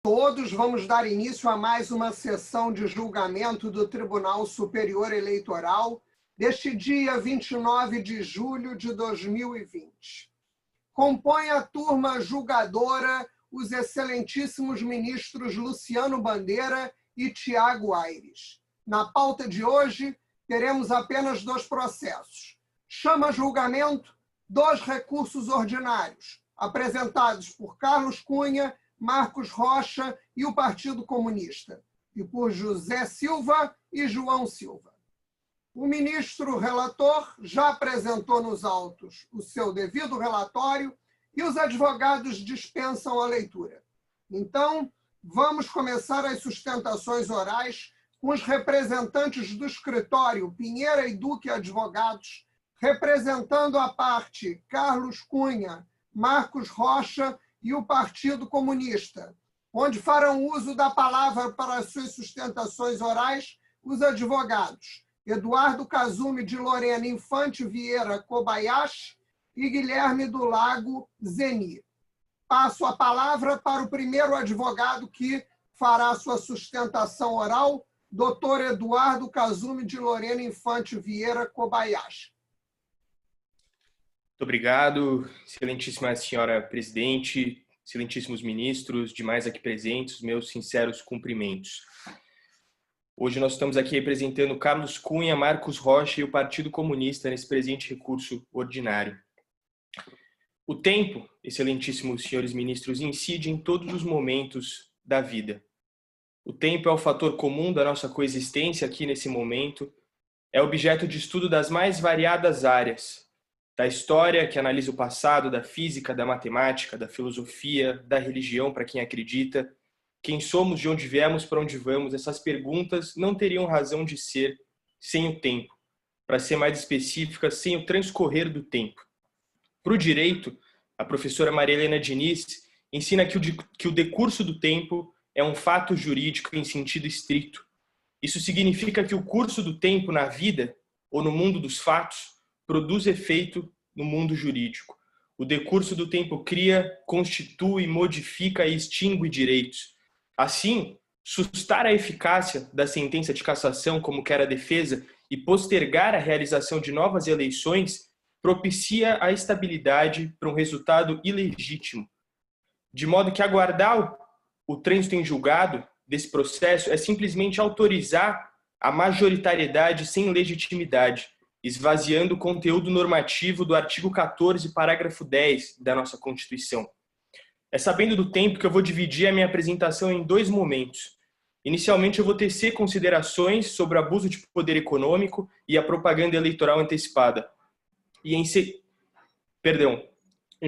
Todos vamos dar início a mais uma sessão de julgamento do Tribunal Superior Eleitoral deste dia 29 de julho de 2020. Compõe a turma julgadora os excelentíssimos ministros Luciano Bandeira e Tiago Aires. Na pauta de hoje, teremos apenas 2 processos. Chama a julgamento 2 recursos ordinários, apresentados por Carlos Cunha, Marcos Rocha e o Partido Comunista, e por José Silva e João Silva. O ministro relator já apresentou nos autos o seu devido relatório e os advogados dispensam a leitura. Então, vamos começar as sustentações orais com os representantes do escritório Pinheira e Duque Advogados, representando a parte Carlos Cunha, Marcos Rocha e o Partido Comunista, onde farão uso da palavra para as suas sustentações orais os advogados Eduardo Kazumi de Lorena Infante Vieira Kobayashi e Guilherme do Lago Zeni. Passo a palavra para o primeiro advogado que fará sua sustentação oral, Dr. Eduardo Kazumi de Lorena Infante Vieira Kobayashi. Muito obrigado, excelentíssima senhora presidente, excelentíssimos ministros, demais aqui presentes, meus sinceros cumprimentos. Hoje nós estamos aqui representando Carlos Cunha, Marcos Rocha e o Partido Comunista nesse presente recurso ordinário. O tempo, excelentíssimos senhores ministros, incide em todos os momentos da vida. O tempo é o fator comum da nossa coexistência aqui nesse momento, é objeto de estudo das mais variadas áreas, da história, que analisa o passado, da física, da matemática, da filosofia, da religião, para quem acredita, quem somos, de onde viemos, para onde vamos. Essas perguntas não teriam razão de ser sem o tempo, para ser mais específica, sem o transcorrer do tempo. Para o direito, a professora Maria Helena Diniz ensina que o decurso do tempo é um fato jurídico em sentido estrito. Isso significa que o curso do tempo na vida, ou no mundo dos fatos, produz efeito no mundo jurídico. O decurso do tempo cria, constitui, modifica e extingue direitos. Assim, sustar a eficácia da sentença de cassação, como quer a defesa, e postergar a realização de novas eleições, propicia a estabilidade para um resultado ilegítimo. De modo que aguardar o trânsito em julgado desse processo é simplesmente autorizar a majoritariedade sem legitimidade, esvaziando o conteúdo normativo do artigo 14, parágrafo 10 da nossa Constituição. É sabendo do tempo que eu vou dividir a minha apresentação em 2 momentos. Inicialmente, eu vou tecer considerações sobre o abuso de poder econômico e a propaganda eleitoral antecipada. Em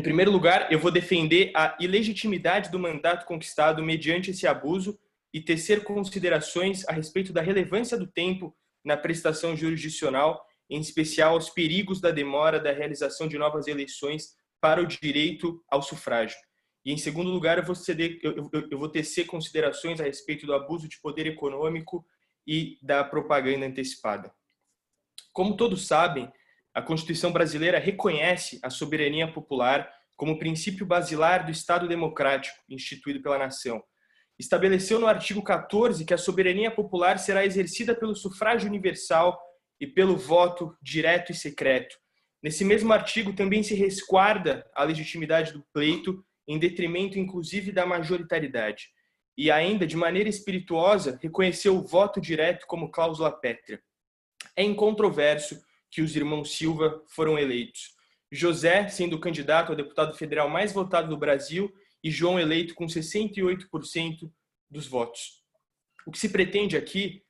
primeiro lugar, eu vou defender a ilegitimidade do mandato conquistado mediante esse abuso e tecer considerações a respeito da relevância do tempo na prestação jurisdicional, em especial aos perigos da demora da realização de novas eleições para o direito ao sufrágio. E, em segundo lugar, eu vou tecer considerações a respeito do abuso de poder econômico e da propaganda antecipada. Como todos sabem, a Constituição brasileira reconhece a soberania popular como princípio basilar do Estado democrático instituído pela nação. Estabeleceu no artigo 14 que a soberania popular será exercida pelo sufrágio universal e pelo voto direto e secreto. Nesse mesmo artigo também se resguarda a legitimidade do pleito em detrimento inclusive da majoritariedade. E ainda, de maneira espirituosa, reconheceu o voto direto como cláusula pétrea. É incontroverso que os irmãos Silva foram eleitos. José, sendo o candidato a deputado federal mais votado do Brasil, e João eleito com 68% dos votos. O que se pretende aqui,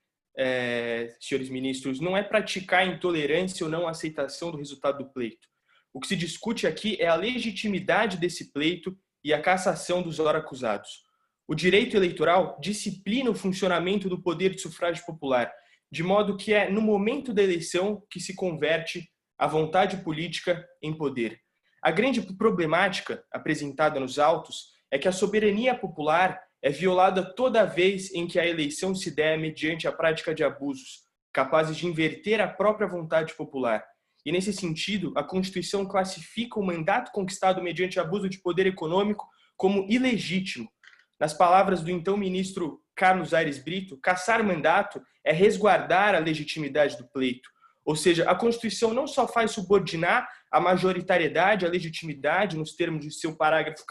senhores ministros, não é praticar a intolerância ou não aceitação do resultado do pleito. O que se discute aqui é a legitimidade desse pleito e a cassação dos ora acusados. O direito eleitoral disciplina o funcionamento do poder de sufrágio popular, de modo que é no momento da eleição que se converte a vontade política em poder. A grande problemática apresentada nos autos é que a soberania popular é violada toda vez em que a eleição se der mediante a prática de abusos, capazes de inverter a própria vontade popular. E, nesse sentido, a Constituição classifica o mandato conquistado mediante abuso de poder econômico como ilegítimo, Nas palavras do então ministro Carlos Aires Brito, cassar mandato é resguardar a legitimidade do pleito. Ou seja, a Constituição não só faz subordinar a majoritariedade, a legitimidade, nos termos de seu parágrafo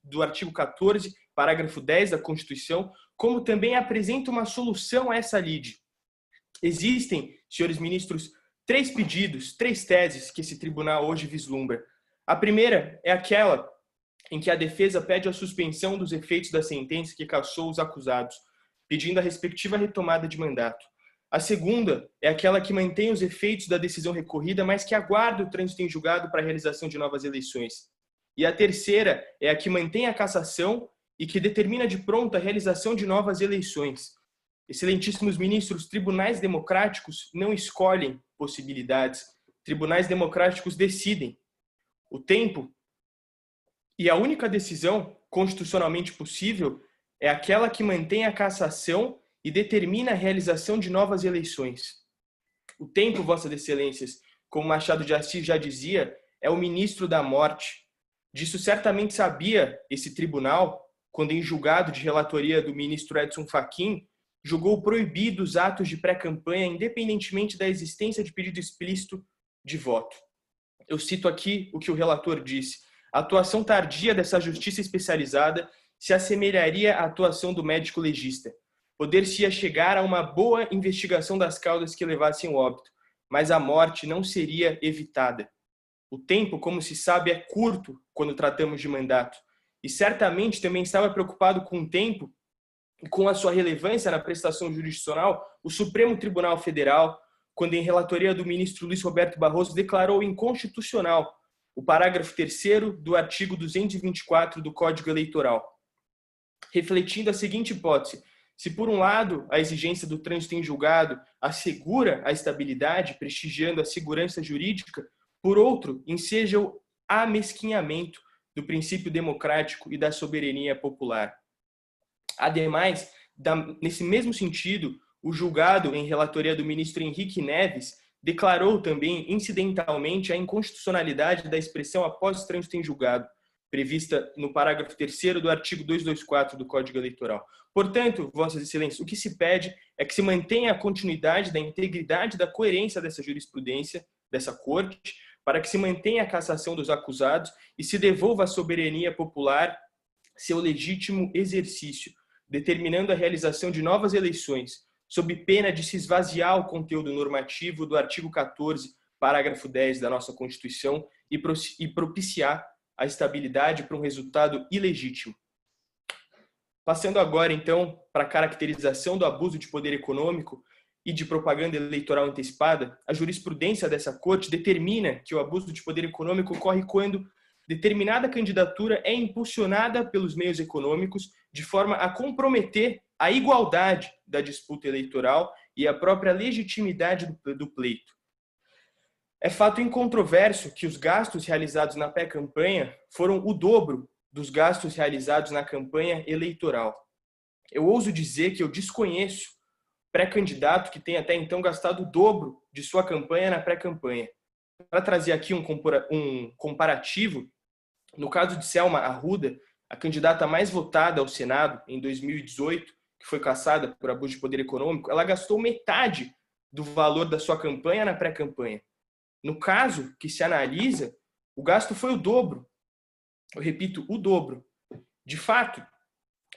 do artigo 14, parágrafo 10 da Constituição, como também apresenta uma solução a essa lide. Existem, senhores ministros, 3 pedidos, 3 teses que esse tribunal hoje vislumbra. A primeira é aquela em que a defesa pede a suspensão dos efeitos da sentença que cassou os acusados, pedindo a respectiva retomada de mandato. A segunda é aquela que mantém os efeitos da decisão recorrida, mas que aguarda o trânsito em julgado para a realização de novas eleições. E a terceira é a que mantém a cassação e que determina de pronto a realização de novas eleições. Excelentíssimos ministros, tribunais democráticos não escolhem possibilidades. Tribunais democráticos decidem. O tempo e a única decisão constitucionalmente possível é aquela que mantém a cassação e determina a realização de novas eleições. O tempo, Vossas Excelências, como Machado de Assis já dizia, é o ministro da morte. Disso certamente sabia esse tribunal, quando em julgado de relatoria do ministro Edson Fachin, julgou proibidos atos de pré-campanha, independentemente da existência de pedido explícito de voto. Eu cito aqui o que o relator disse. A atuação tardia dessa justiça especializada se assemelharia à atuação do médico legista. Poder-se-ia chegar a uma boa investigação das causas que levassem ao óbito, mas a morte não seria evitada. O tempo, como se sabe, é curto quando tratamos de mandato, e certamente também estava preocupado com o tempo e com a sua relevância na prestação jurisdicional o Supremo Tribunal Federal, quando em relatoria do ministro Luiz Roberto Barroso declarou inconstitucional o parágrafo 3º do artigo 224 do Código Eleitoral, refletindo a seguinte hipótese: se por um lado a exigência do trânsito em julgado assegura a estabilidade, prestigiando a segurança jurídica, por outro, enseja o amesquinhamento do princípio democrático e da soberania popular. Ademais, nesse mesmo sentido, o julgado em relatoria do ministro Henrique Neves declarou também incidentalmente a inconstitucionalidade da expressão após trânsito em julgado, prevista no parágrafo 3º do artigo 224 do Código Eleitoral. Portanto, Vossas Excelências, o que se pede é que se mantenha a continuidade da integridade e da coerência dessa jurisprudência, dessa Corte, para que se mantenha a cassação dos acusados e se devolva à soberania popular seu legítimo exercício, determinando a realização de novas eleições, sob pena de se esvaziar o conteúdo normativo do artigo 14, parágrafo 10 da nossa Constituição e propiciar a estabilidade para um resultado ilegítimo. Passando agora, então, para a caracterização do abuso de poder econômico e de propaganda eleitoral antecipada, a jurisprudência dessa Corte determina que o abuso de poder econômico ocorre quando determinada candidatura é impulsionada pelos meios econômicos de forma a comprometer a igualdade da disputa eleitoral e a própria legitimidade do pleito. É fato incontroverso que os gastos realizados na pré-campanha foram o dobro dos gastos realizados na campanha eleitoral. Eu ouso dizer que eu desconheço pré-candidato que tenha até então gastado o dobro de sua campanha na pré-campanha. Para trazer aqui um comparativo, no caso de Selma Arruda, a candidata mais votada ao Senado em 2018, que foi cassada por abuso de poder econômico, ela gastou metade do valor da sua campanha na pré-campanha. No caso que se analisa, o gasto foi o dobro. Eu repito, o dobro. De fato,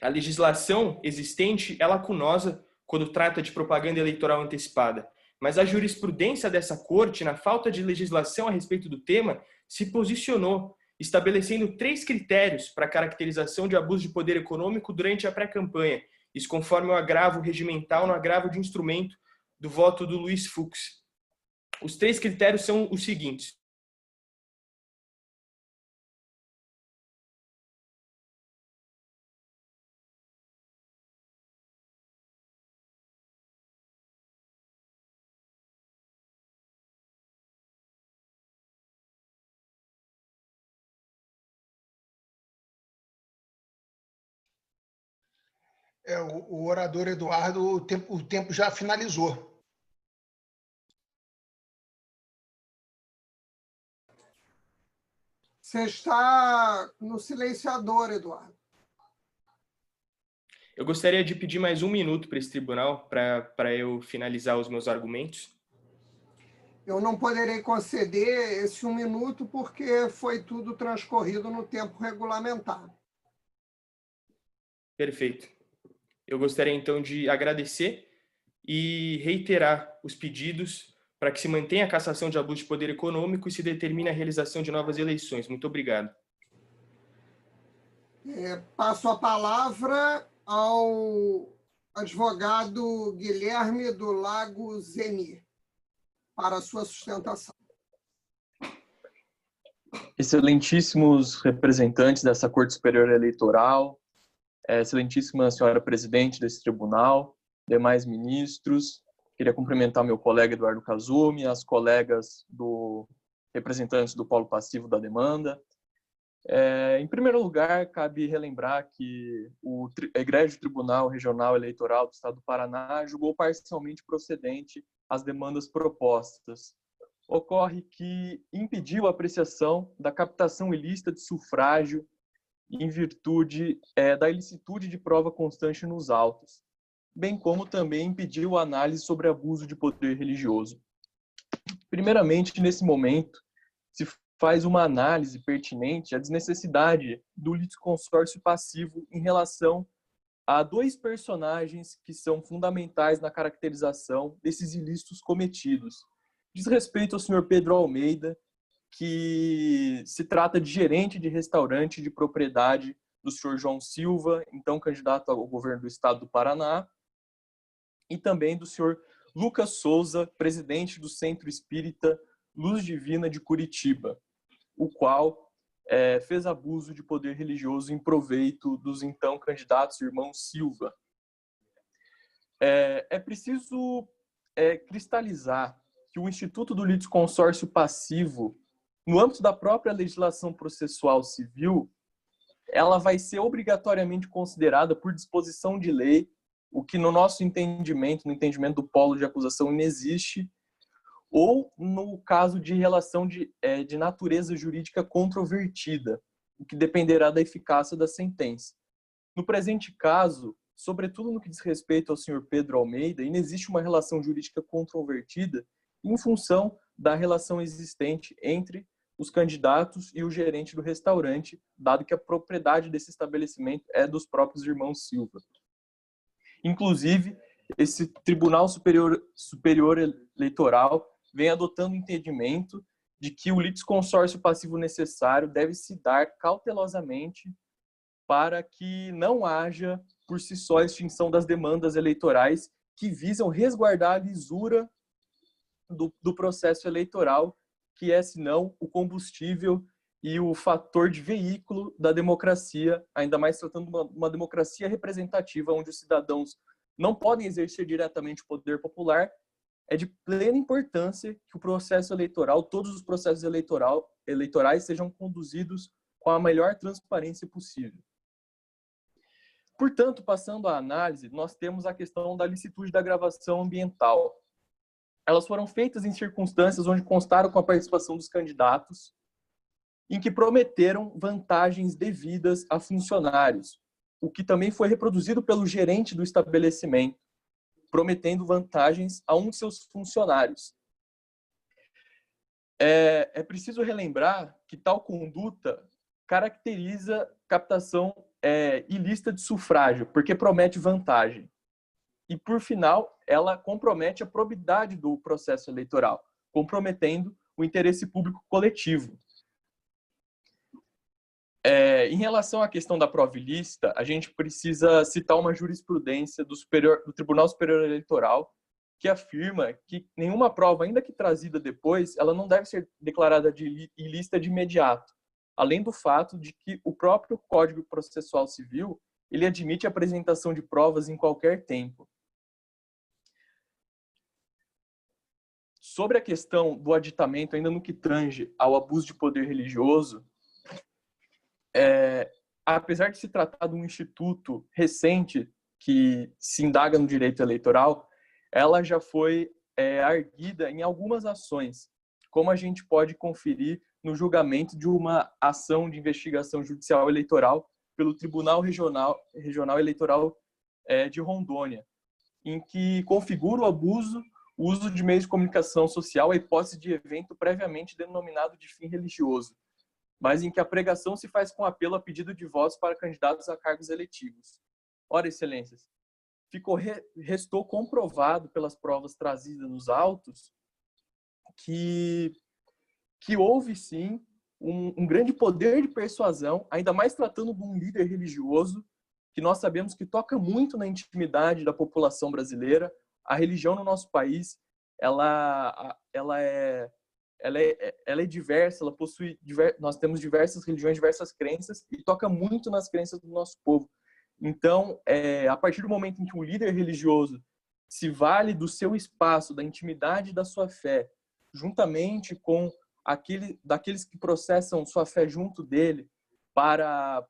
a legislação existente é lacunosa quando trata de propaganda eleitoral antecipada, mas a jurisprudência dessa Corte, na falta de legislação a respeito do tema, se posicionou, estabelecendo 3 critérios para a caracterização de abuso de poder econômico durante a pré-campanha, isso conforme o agravo regimental no agravo de instrumento do voto do Luiz Fux. Os 3 critérios são os seguintes. O orador Eduardo, o tempo já finalizou. Você está no silenciador, Eduardo. Eu gostaria de pedir mais um minuto para esse tribunal, para eu finalizar os meus argumentos. Eu não poderei conceder esse 1 minuto porque foi tudo transcorrido no tempo regulamentar. Perfeito. Eu gostaria, então, de agradecer e reiterar os pedidos para que se mantenha a cassação de abuso de poder econômico e se determine a realização de novas eleições. Muito obrigado. Passo a palavra ao advogado Guilherme do Lago Zeni para a sua sustentação. Excelentíssimos representantes dessa Corte Superior Eleitoral, excelentíssima senhora presidente desse tribunal, demais ministros, queria cumprimentar meu colega Eduardo Kasumi, as colegas representantes do Polo Passivo da Demanda. Em primeiro lugar, cabe relembrar que o Egrégio Tribunal Regional Eleitoral do Estado do Paraná julgou parcialmente procedente as demandas propostas. Ocorre que impediu a apreciação da captação ilícita de sufrágio em virtude da ilicitude de prova constante nos autos, bem como também impediu a análise sobre abuso de poder religioso. Primeiramente, nesse momento, se faz uma análise pertinente à desnecessidade do litisconsórcio passivo em relação a dois personagens que são fundamentais na caracterização desses ilícitos cometidos. Diz respeito ao senhor Pedro Almeida, que se trata de gerente de restaurante de propriedade do senhor João Silva, então candidato ao governo do estado do Paraná, e também do senhor Lucas Souza, presidente do Centro Espírita Luz Divina de Curitiba, o qual fez abuso de poder religioso em proveito dos então candidatos irmãos Silva. É preciso cristalizar que o Instituto do Litisconsórcio Passivo, no âmbito da própria legislação processual civil, ela vai ser obrigatoriamente considerada por disposição de lei, o que no nosso entendimento, no entendimento do polo de acusação, não existe, ou no caso de relação de natureza jurídica controvertida, o que dependerá da eficácia da sentença. No presente caso, sobretudo no que diz respeito ao senhor Pedro Almeida, inexiste uma relação jurídica controvertida em função da relação existente entre os candidatos e o gerente do restaurante, dado que a propriedade desse estabelecimento é dos próprios irmãos Silva. Inclusive, esse Tribunal Superior Eleitoral vem adotando o entendimento de que o litisconsórcio passivo necessário deve se dar cautelosamente para que não haja, por si só, a extinção das demandas eleitorais que visam resguardar a lisura do processo eleitoral, que é, senão, o combustível e o fator de veículo da democracia, ainda mais tratando uma democracia representativa, onde os cidadãos não podem exercer diretamente o poder popular. É de plena importância que o processo eleitoral, todos os processos eleitorais sejam conduzidos com a melhor transparência possível. Portanto, passando à análise, nós temos a questão da licitude da gravação ambiental. Elas foram feitas em circunstâncias onde constaram com a participação dos candidatos, em que prometeram vantagens devidas a funcionários, o que também foi reproduzido pelo gerente do estabelecimento, prometendo vantagens a um de seus funcionários. É preciso relembrar que tal conduta caracteriza captação ilícita de sufrágio, porque promete vantagem. E, por final, ela compromete a probidade do processo eleitoral, comprometendo o interesse público coletivo. Em relação à questão da prova ilícita, a gente precisa citar uma jurisprudência do Tribunal Superior Eleitoral que afirma que nenhuma prova, ainda que trazida depois, ela não deve ser declarada de ilícita de imediato, além do fato de que o próprio Código Processual Civil ele admite a apresentação de provas em qualquer tempo. Sobre a questão do aditamento, ainda no que tange ao abuso de poder religioso, apesar de se tratar de um instituto recente que se indaga no direito eleitoral, ela já foi arguida em algumas ações, como a gente pode conferir no julgamento de uma ação de investigação judicial eleitoral pelo Tribunal Regional Eleitoral de Rondônia, em que configura o abuso, o uso de meios de comunicação social, a hipótese de evento previamente denominado de fim religioso, mas em que a pregação se faz com apelo a pedido de votos para candidatos a cargos eletivos. Ora, excelências, restou comprovado pelas provas trazidas nos autos que houve, sim, um grande poder de persuasão, ainda mais tratando de um líder religioso, que nós sabemos que toca muito na intimidade da população brasileira. A religião no nosso país, ela é diversa, nós temos diversas religiões, diversas crenças, e toca muito nas crenças do nosso povo. Então, a partir do momento em que um líder religioso se vale do seu espaço, da intimidade da sua fé, juntamente com daqueles que processam sua fé junto dele, para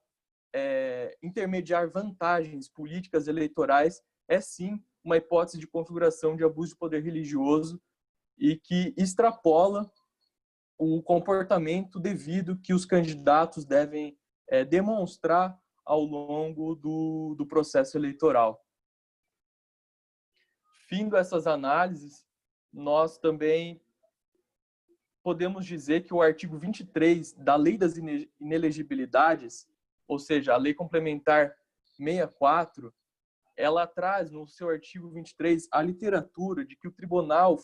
intermediar vantagens políticas eleitorais, é sim uma hipótese de configuração de abuso de poder religioso e que extrapola o comportamento devido que os candidatos devem demonstrar ao longo do processo eleitoral. Findo essas análises, nós também podemos dizer que o artigo 23 da Lei das Inelegibilidades, ou seja, a Lei Complementar 64, ela traz no seu artigo 23 a literatura de que o tribunal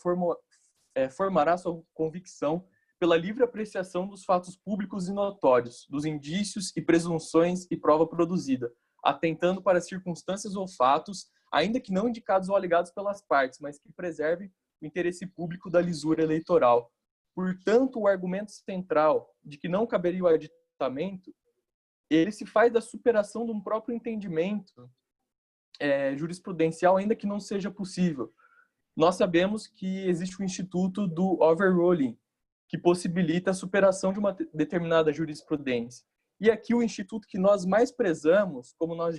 formará sua convicção pela livre apreciação dos fatos públicos e notórios, dos indícios e presunções e prova produzida, atentando para circunstâncias ou fatos, ainda que não indicados ou alegados pelas partes, mas que preservem o interesse público da lisura eleitoral. Portanto, o argumento central de que não caberia o aditamento, ele se faz da superação de um próprio entendimento jurisprudencial, ainda que não seja possível. Nós sabemos que existe o instituto do overruling, que possibilita a superação de uma determinada jurisprudência. E aqui o instituto que nós mais prezamos, como nós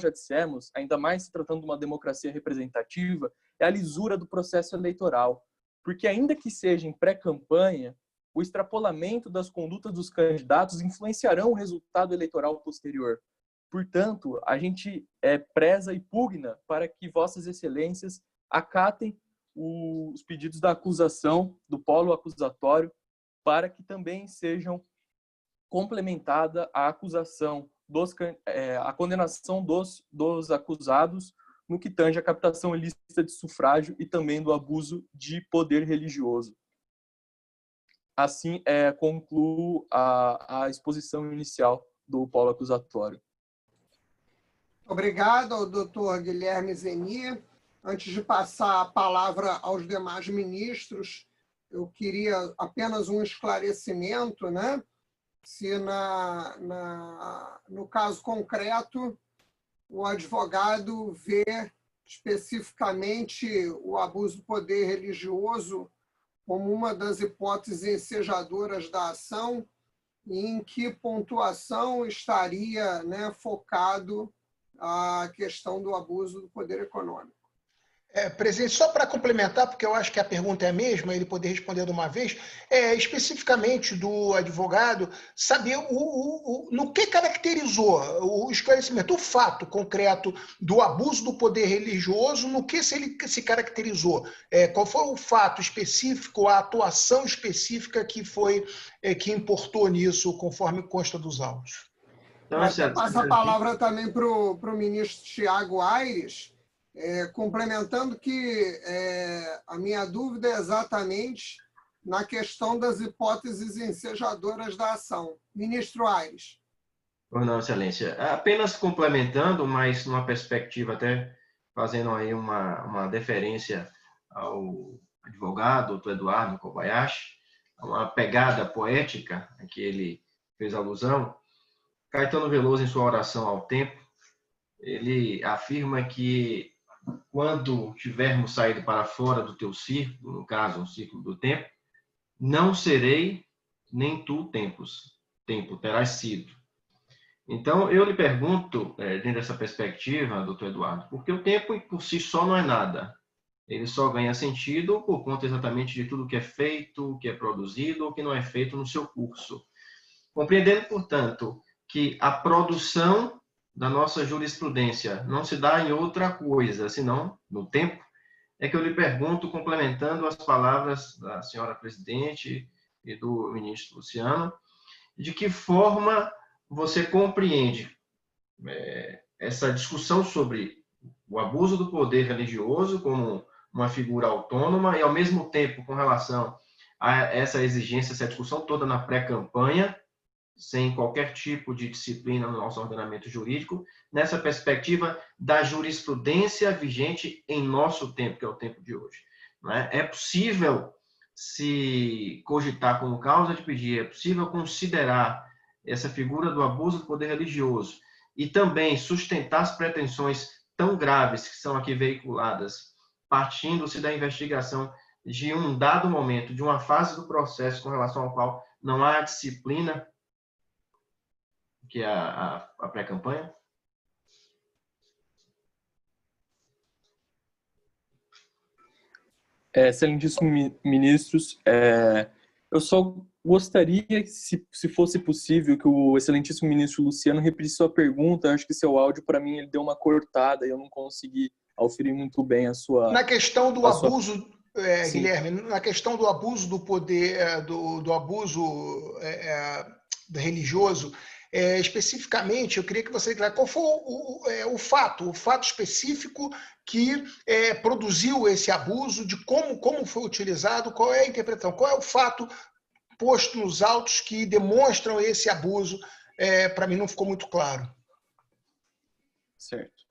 já dissemos, ainda mais se tratando de uma democracia representativa, é a lisura do processo eleitoral. Porque ainda que seja em pré-campanha, o extrapolamento das condutas dos candidatos influenciarão o resultado eleitoral posterior. Portanto, a gente preza e pugna para que vossas excelências acatem os pedidos da acusação, do polo acusatório, para que também sejam complementada a acusação, a condenação dos acusados no que tange a captação ilícita de sufrágio e também do abuso de poder religioso. Assim, concluo a exposição inicial do polo acusatório. Obrigado ao doutor Guilherme Zeni. Antes de passar a palavra aos demais ministros, eu queria apenas um esclarecimento, né? Se no caso concreto, o advogado vê especificamente o abuso do poder religioso como uma das hipóteses ensejadoras da ação, e em que pontuação estaria, né, focado a questão do abuso do poder econômico. Presidente, só para complementar, porque eu acho que a pergunta é a mesma, ele poder responder de uma vez, especificamente do advogado, saber no que caracterizou o esclarecimento, o fato concreto do abuso do poder religioso, no que se caracterizou, qual foi o fato específico, a atuação específica que importou nisso, conforme consta dos autos. Então, passa a palavra também para o ministro Tiago Aires, complementando que a minha dúvida é exatamente na questão das hipóteses ensejadoras da ação. Ministro Aires. Pois não, Excelência. Apenas complementando, mas numa perspectiva até fazendo aí uma deferência ao advogado, doutor Eduardo Kobayashi, uma pegada poética a que ele fez alusão. Caetano Veloso, em sua oração ao tempo, ele afirma que quando tivermos saído para fora do teu círculo, no caso, o círculo do tempo, não serei, nem tu tempo terás sido. Então, eu lhe pergunto, dentro dessa perspectiva, doutor Eduardo, porque o tempo por si só não é nada. Ele só ganha sentido por conta exatamente de tudo que é feito, que é produzido ou que não é feito no seu curso. Compreendendo, portanto, que a produção da nossa jurisprudência não se dá em outra coisa, senão no tempo, é que eu lhe pergunto, complementando as palavras da senhora presidente e do ministro Luciano, de que forma você compreende essa discussão sobre o abuso do poder religioso como uma figura autônoma e, ao mesmo tempo, com relação a essa exigência, essa discussão toda na pré-campanha, sem qualquer tipo de disciplina no nosso ordenamento jurídico, nessa perspectiva da jurisprudência vigente em nosso tempo, que é o tempo de hoje. É possível se cogitar como causa de pedir, é possível considerar essa figura do abuso do poder religioso e também sustentar as pretensões tão graves que são aqui veiculadas, partindo-se da investigação de um dado momento, de uma fase do processo com relação ao qual não há disciplina, que é a pré-campanha? Excelentíssimos ministros, eu só gostaria, se fosse possível, que o excelentíssimo ministro Luciano repetisse sua pergunta. Acho que seu áudio, para mim, ele deu uma cortada e eu não consegui auferir muito bem a sua... Na questão do abuso, Sim. Guilherme, na questão do abuso do poder, do abuso religioso, especificamente, eu queria que você declarasse qual foi o fato específico que produziu esse abuso, de como foi utilizado, qual é a interpretação, qual é o fato posto nos autos que demonstram esse abuso. Para mim não ficou muito claro. Certo.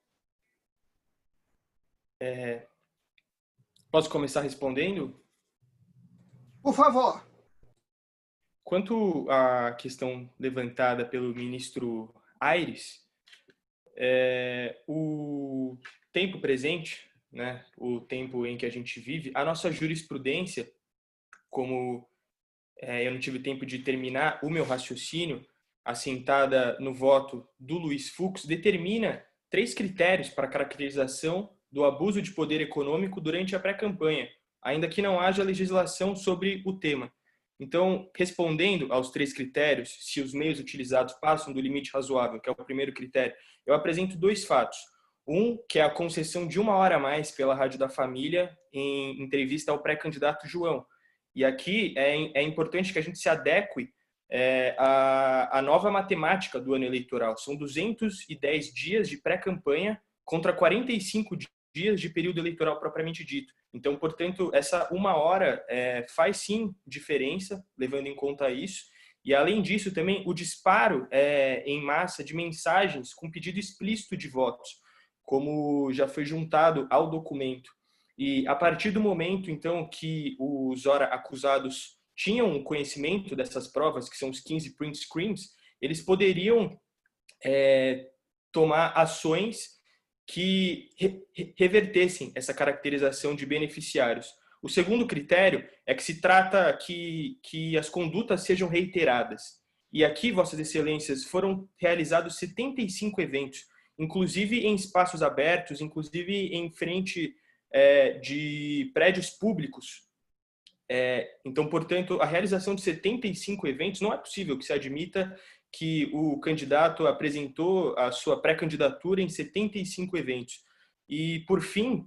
Posso começar respondendo? Por favor. Quanto à questão levantada pelo ministro Aires, o tempo presente, né, o tempo em que a gente vive, a nossa jurisprudência, como eu não tive tempo de terminar o meu raciocínio, assentada no voto do Luiz Fux, determina 3 critérios para a caracterização do abuso de poder econômico durante a pré-campanha, ainda que não haja legislação sobre o tema. Então, respondendo aos 3 critérios, se os meios utilizados passam do limite razoável, que é o primeiro critério, eu apresento 2 fatos. Um, que é a concessão de 1 hora a mais pela Rádio da Família em entrevista ao pré-candidato João. E aqui é importante que a gente se adeque à nova matemática do ano eleitoral. São 210 dias de pré-campanha contra 45 dias de período eleitoral propriamente dito. Então, portanto, essa 1 hora faz sim diferença, levando em conta isso. E, além disso, também o disparo em massa de mensagens com pedido explícito de votos, como já foi juntado ao documento. E, a partir do momento, então, que os ora acusados tinham conhecimento dessas provas, que são os 15 print screens, eles poderiam tomar ações que revertessem essa caracterização de beneficiários. O segundo critério é que se trata que as condutas sejam reiteradas. E aqui, Vossas Excelências, foram realizados 75 eventos, inclusive em espaços abertos, inclusive em frente de prédios públicos. Então, portanto, a realização de 75 eventos não é possível que se admita que o candidato apresentou a sua pré-candidatura em 75 eventos. E, por fim,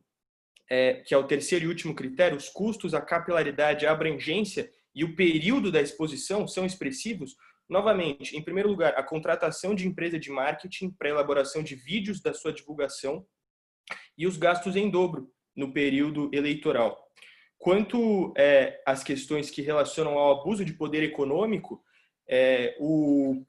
que é o terceiro e último critério, os custos, a capilaridade, a abrangência e o período da exposição são expressivos. Novamente, em primeiro lugar, a contratação de empresa de marketing para elaboração de vídeos da sua divulgação e os gastos em dobro no período eleitoral. Quanto às questões que relacionam ao abuso de poder econômico, o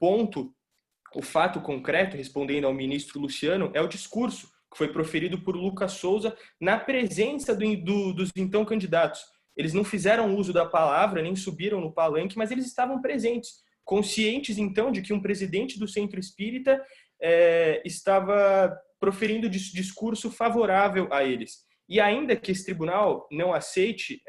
fato concreto, respondendo ao ministro Luciano, é o discurso que foi proferido por Lucas Souza na presença dos então candidatos. Eles não fizeram uso da palavra, nem subiram no palanque, mas eles estavam presentes, conscientes então de que um presidente do Centro Espírita estava proferindo discurso favorável a eles. E ainda que esse tribunal não aceite,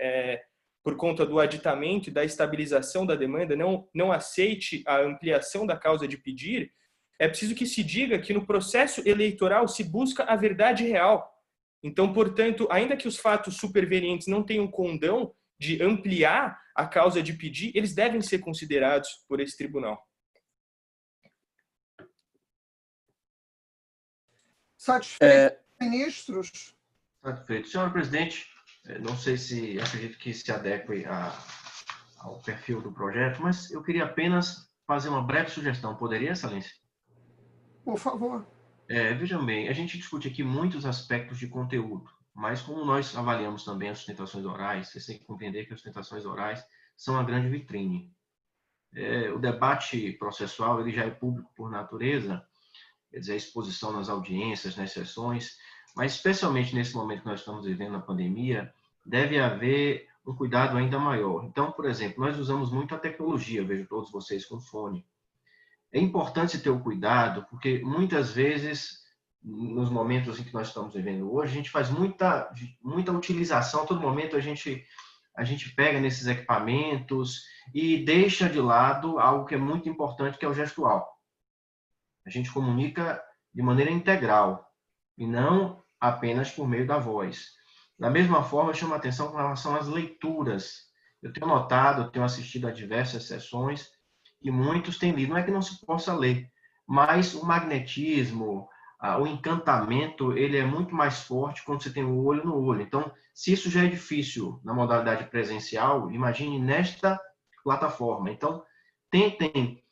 por conta do aditamento e da estabilização da demanda, não aceite a ampliação da causa de pedir, é preciso que se diga que no processo eleitoral se busca a verdade real. Então, portanto, ainda que os fatos supervenientes não tenham condão de ampliar a causa de pedir, eles devem ser considerados por esse tribunal. Satisfeitos, ministros? Satisfeito. Senhora presidente, não sei se acredito que se adeque ao perfil do projeto, mas eu queria apenas fazer uma breve sugestão. Poderia, Excelência? Por favor. Vejam bem, a gente discute aqui muitos aspectos de conteúdo, mas como nós avaliamos também as sustentações orais, vocês têm que compreender que as sustentações orais são a grande vitrine. O debate processual ele já é público por natureza, quer dizer, a exposição nas audiências, nas sessões, mas especialmente nesse momento que nós estamos vivendo na pandemia, deve haver um cuidado ainda maior. Então, por exemplo, nós usamos muito a tecnologia, vejo todos vocês com fone. É importante ter o cuidado, porque muitas vezes, nos momentos em que nós estamos vivendo hoje, a gente faz muita utilização, a todo momento a gente pega nesses equipamentos e deixa de lado algo que é muito importante, que é o gestual. A gente comunica de maneira integral e não apenas por meio da voz. Da mesma forma, eu chamo a atenção com relação às leituras. Eu tenho notado, eu tenho assistido a diversas sessões e muitos têm lido. Não é que não se possa ler, mas o magnetismo, o encantamento, ele é muito mais forte quando você tem o olho no olho. Então, se isso já é difícil na modalidade presencial, imagine nesta plataforma. Então, tentem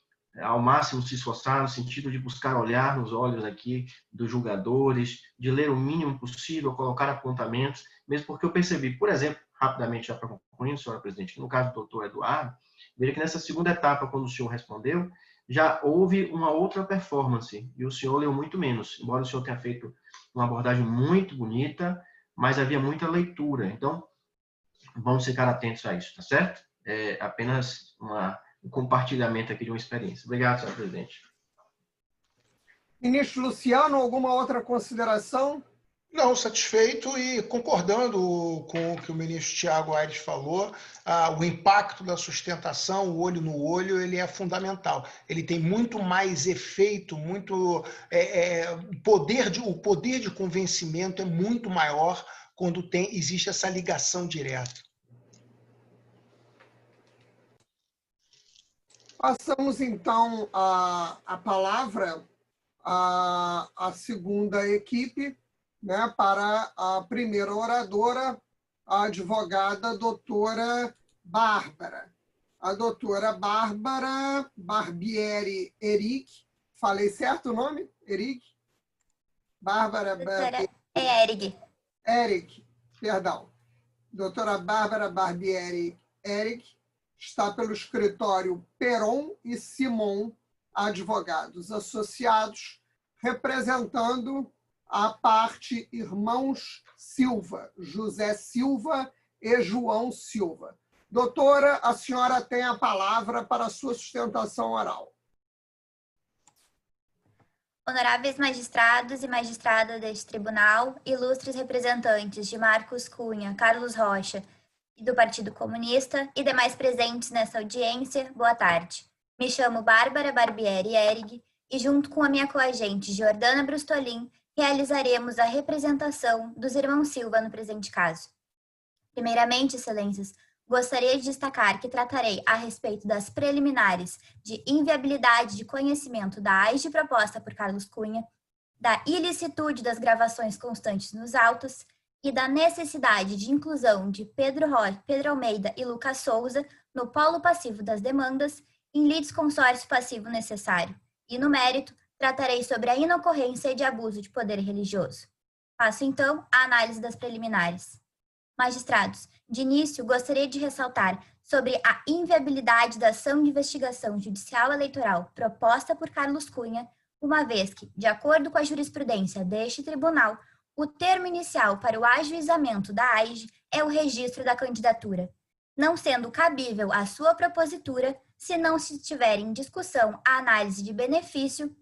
ao máximo se esforçar no sentido de buscar olhar nos olhos aqui dos julgadores, de ler o mínimo possível, colocar apontamentos, mesmo porque eu percebi, por exemplo, rapidamente já para concluir, senhora presidente, que no caso do doutor Eduardo, veja que nessa segunda etapa, quando o senhor respondeu, já houve uma outra performance, e o senhor leu muito menos, embora o senhor tenha feito uma abordagem muito bonita, mas havia muita leitura. Então, vamos ficar atentos a isso, tá certo? É apenas um compartilhamento aqui de uma experiência. Obrigado, senhor presidente. Ministro Luciano, alguma outra consideração? Não, satisfeito e concordando com o que o ministro Tiago Aires falou, o impacto da sustentação, o olho no olho, ele é fundamental. Ele tem muito mais efeito, o poder de convencimento é muito maior quando existe essa ligação direta. Passamos, então, a palavra à segunda equipe, né, para a primeira oradora, a advogada doutora Bárbara. A doutora Bárbara Barbieri Eric. Falei certo o nome? Eric? Bárbara Barbieri. Eric, perdão. Doutora Bárbara Barbieri Eric está pelo escritório Peron e Simon Advogados Associados, representando a parte irmãos Silva, José Silva e João Silva. Doutora, a senhora tem a palavra para a sua sustentação oral. Honoráveis magistrados e magistradas deste tribunal, ilustres representantes de Marcos Cunha, Carlos Rocha e do Partido Comunista e demais presentes nessa audiência, boa tarde. Me chamo Bárbara Barbieri Erig e, junto com a minha coagente Jordana Brustolin, realizaremos a representação dos irmãos Silva no presente caso. Primeiramente, excelências, gostaria de destacar que tratarei a respeito das preliminares de inviabilidade de conhecimento da AIGE proposta por Carlos Cunha, da ilicitude das gravações constantes nos autos e da necessidade de inclusão de Pedro Almeida e Lucas Souza no polo passivo das demandas em litisconsórcio passivo necessário. E, no mérito, tratarei sobre a inocorrência de abuso de poder religioso. Passo, então, a análise das preliminares. Magistrados, de início, gostaria de ressaltar sobre a inviabilidade da ação de investigação judicial eleitoral proposta por Carlos Cunha, uma vez que, de acordo com a jurisprudência deste tribunal, o termo inicial para o ajuizamento da AIGE é o registro da candidatura, não sendo cabível a sua propositura se não se tiver em discussão a análise de benefício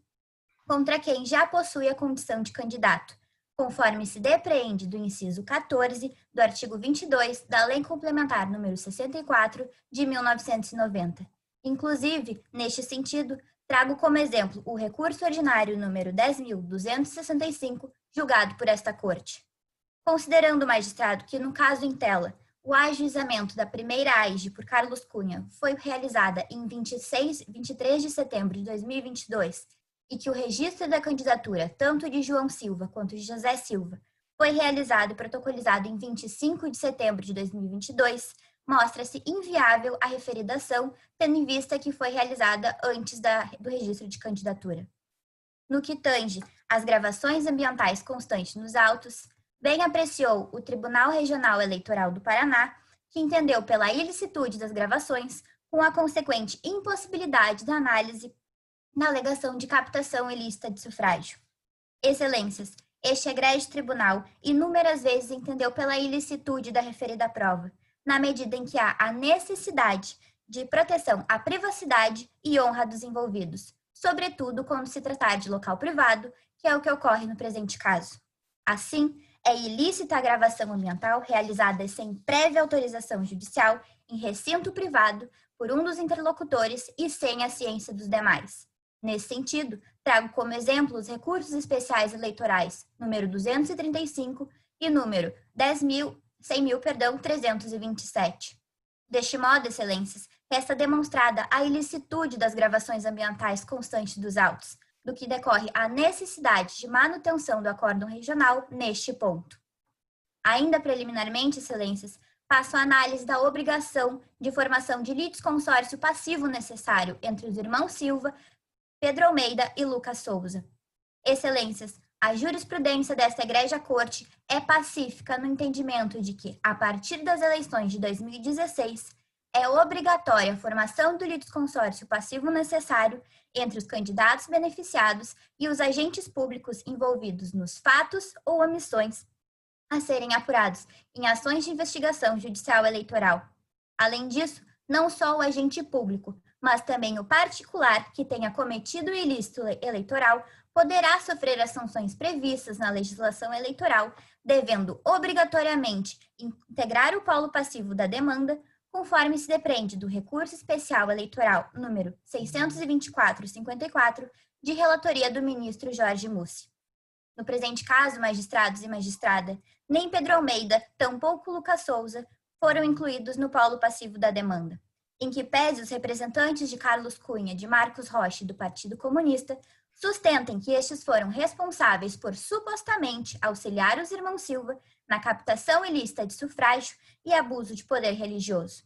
contra quem já possui a condição de candidato, conforme se depreende do inciso 14 do artigo 22 da Lei Complementar número 64 de 1990. Inclusive, neste sentido, trago como exemplo o recurso ordinário número 10.265, julgado por esta Corte. Considerando o magistrado que, no caso em tela, o ajuizamento da primeira AIGE por Carlos Cunha foi realizada em 23 de setembro de 2022 e que o registro da candidatura, tanto de João Silva quanto de José Silva, foi realizado e protocolizado em 25 de setembro de 2022, mostra-se inviável a referida ação, tendo em vista que foi realizada antes do registro de candidatura. No que tange às gravações ambientais constantes nos autos, bem apreciou o Tribunal Regional Eleitoral do Paraná, que entendeu pela ilicitude das gravações, com a consequente impossibilidade da análise na alegação de captação ilícita de sufrágio. Excelências, este egrégio tribunal inúmeras vezes entendeu pela ilicitude da referida prova, na medida em que há a necessidade de proteção à privacidade e honra dos envolvidos, sobretudo quando se tratar de local privado, que é o que ocorre no presente caso. Assim, é ilícita a gravação ambiental realizada sem prévia autorização judicial em recinto privado por um dos interlocutores e sem a ciência dos demais. Nesse sentido, trago como exemplo os recursos especiais eleitorais número 235 e número 100.327. Deste modo, excelências, resta demonstrada a ilicitude das gravações ambientais constantes dos autos, do que decorre a necessidade de manutenção do acórdão regional neste ponto. Ainda preliminarmente, excelências, passo a análise da obrigação de formação de litisconsórcio passivo necessário entre os irmãos Silva, Pedro Almeida e Lucas Souza. Excelências, a jurisprudência desta egrégia corte é pacífica no entendimento de que, a partir das eleições de 2016, é obrigatória a formação do litisconsórcio passivo necessário entre os candidatos beneficiados e os agentes públicos envolvidos nos fatos ou omissões a serem apurados em ações de investigação judicial eleitoral. Além disso, não só o agente público, mas também o particular que tenha cometido o ilícito eleitoral poderá sofrer as sanções previstas na legislação eleitoral, devendo obrigatoriamente integrar o polo passivo da demanda, conforme se depreende do recurso especial eleitoral número 624/54, de relatoria do ministro Jorge Mussi. No presente caso, magistrados e magistrada, nem Pedro Almeida, tampouco Lucas Souza, foram incluídos no polo passivo da demanda, em que pese os representantes de Carlos Cunha, de Marcos Rocha e do Partido Comunista, sustentem que estes foram responsáveis por supostamente auxiliar os irmãos Silva na captação ilícita de sufrágio e abuso de poder religioso.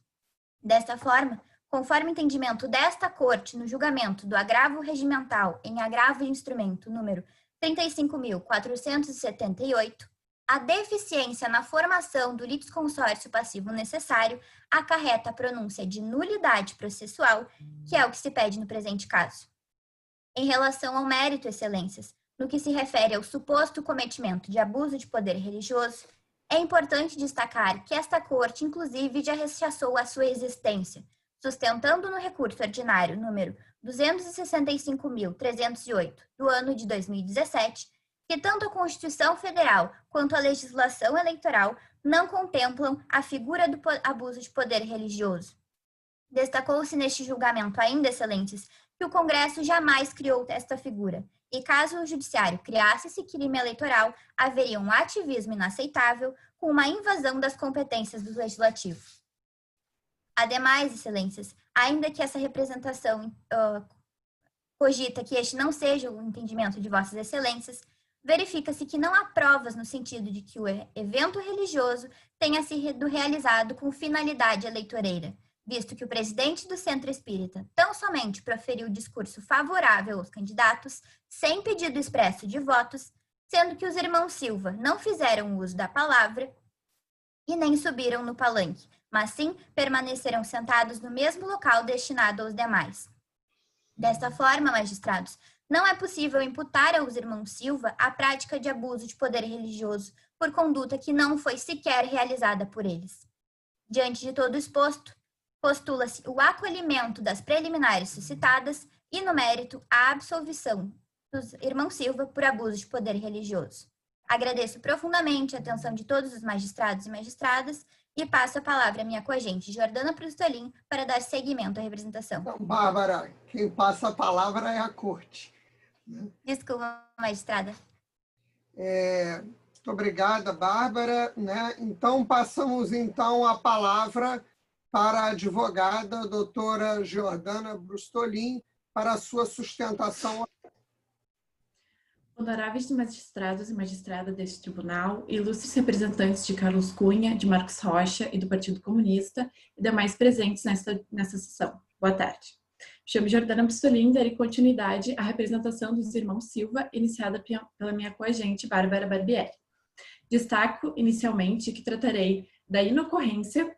Desta forma, conforme o entendimento desta Corte no julgamento do agravo regimental em agravo de instrumento número 35.478, a deficiência na formação do litisconsórcio passivo necessário acarreta a pronúncia de nulidade processual, que é o que se pede no presente caso. Em relação ao mérito, excelências, no que se refere ao suposto cometimento de abuso de poder religioso, é importante destacar que esta Corte, inclusive, já rechaçou a sua existência, sustentando no recurso ordinário número 265.308, do ano de 2017, que tanto a Constituição Federal quanto a legislação eleitoral não contemplam a figura do abuso de poder religioso. Destacou-se neste julgamento ainda, excelentes, que o Congresso jamais criou esta figura, e caso o Judiciário criasse esse crime eleitoral, haveria um ativismo inaceitável com uma invasão das competências do Legislativo. Ademais, excelências, ainda que essa representação cogita que este não seja o entendimento de vossas excelências, verifica-se que não há provas no sentido de que o evento religioso tenha sido realizado com finalidade eleitoreira, visto que o presidente do Centro Espírita tão somente proferiu discurso favorável aos candidatos, sem pedido expresso de votos, sendo que os irmãos Silva não fizeram uso da palavra e nem subiram no palanque, mas sim permaneceram sentados no mesmo local destinado aos demais. Desta forma, magistrados, não é possível imputar aos irmãos Silva a prática de abuso de poder religioso por conduta que não foi sequer realizada por eles. Diante de todo exposto, postula-se o acolhimento das preliminares suscitadas e, no mérito, a absolvição dos irmãos Silva por abuso de poder religioso. Agradeço profundamente a atenção de todos os magistrados e magistradas e passo a palavra à minha coagente, Jordana Prustolin, para dar seguimento à representação. Então, Bárbara, quem passa a palavra é a Corte. Desculpa, magistrada. Muito obrigada, Bárbara. Então, passamos então a palavra para a advogada doutora Jordana Prustolin para a sua sustentação. Honoráveis magistrados e magistrada deste tribunal, ilustres representantes de Carlos Cunha, de Marcos Rocha e do Partido Comunista, e demais presentes nessa sessão. Boa tarde. Chamo Jordana Pistolin, darei continuidade à representação dos irmãos Silva, iniciada pela minha coagente Bárbara Barbieri. Destaco, inicialmente, que tratarei da inocorrência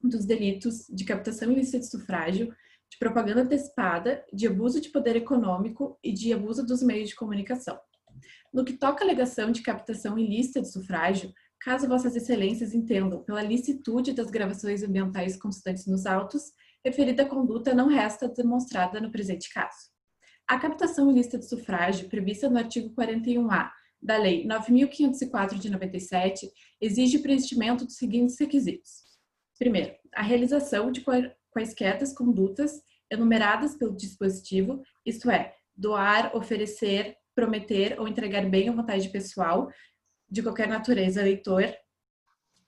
dos delitos de captação ilícita de sufrágio, de propaganda antecipada, de abuso de poder econômico e de abuso dos meios de comunicação. No que toca à alegação de captação ilícita de sufrágio, caso vossas excelências entendam pela licitude das gravações ambientais constantes nos autos, referida conduta não resta demonstrada no presente caso. A captação ilícita de sufrágio, prevista no artigo 41A da Lei 9.504 de 97, exige o preenchimento dos seguintes requisitos. Primeiro, a realização de quaisquer das condutas enumeradas pelo dispositivo, isto é, doar, oferecer, prometer ou entregar bem ou vontade pessoal de qualquer natureza ao eleitor.